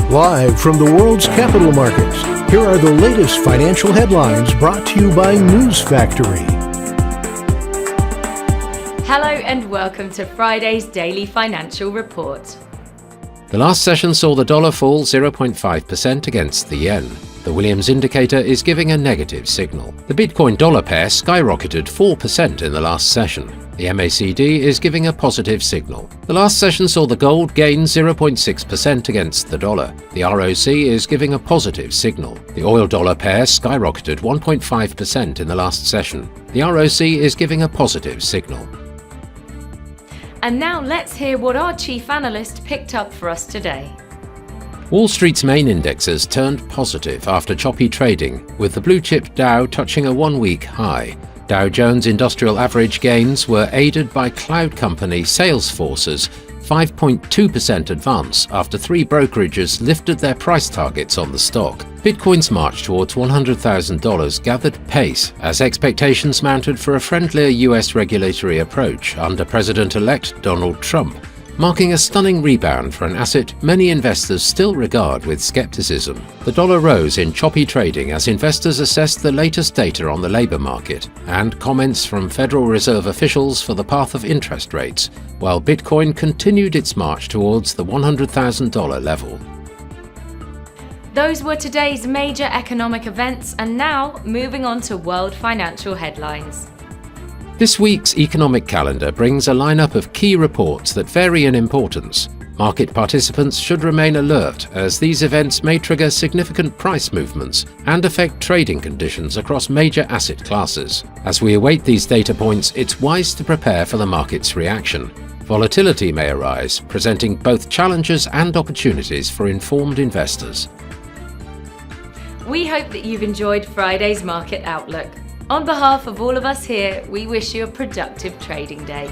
Live from the world's capital markets, here are the latest financial headlines brought to you by News Factory. Hello and welcome to Friday's Daily Financial Report. The last session saw the dollar fall 0.5% against the yen. The Williams indicator is giving a negative signal. The Bitcoin-dollar pair skyrocketed 4% in the last session. The MACD is giving a positive signal. The last session saw the gold gain 0.6% against the dollar. The ROC is giving a positive signal. The oil-dollar pair skyrocketed 1.5% in the last session. The ROC is giving a positive signal. And now let's hear what our chief analyst picked up for us today. Wall Street's main indexes turned positive after choppy trading, with the blue-chip Dow touching a one-week high. Dow Jones Industrial Average gains were aided by cloud company Salesforce's 5.2% advance after three brokerages lifted their price targets on the stock. Bitcoin's march towards $100,000 gathered pace as expectations mounted for a friendlier US regulatory approach under President-elect Donald Trump, marking a stunning rebound for an asset many investors still regard with skepticism. The dollar rose in choppy trading as investors assessed the latest data on the labor market and comments from Federal Reserve officials for the path of interest rates, while Bitcoin continued its march towards the $100,000 level. Those were today's major economic events, and now moving on to world financial headlines. This week's economic calendar brings a lineup of key reports that vary in importance. Market participants should remain alert as these events may trigger significant price movements and affect trading conditions across major asset classes. As we await these data points, it's wise to prepare for the market's reaction. Volatility may arise, presenting both challenges and opportunities for informed investors. We hope that you've enjoyed Friday's Market Outlook. On behalf of all of us here, we wish you a productive trading day.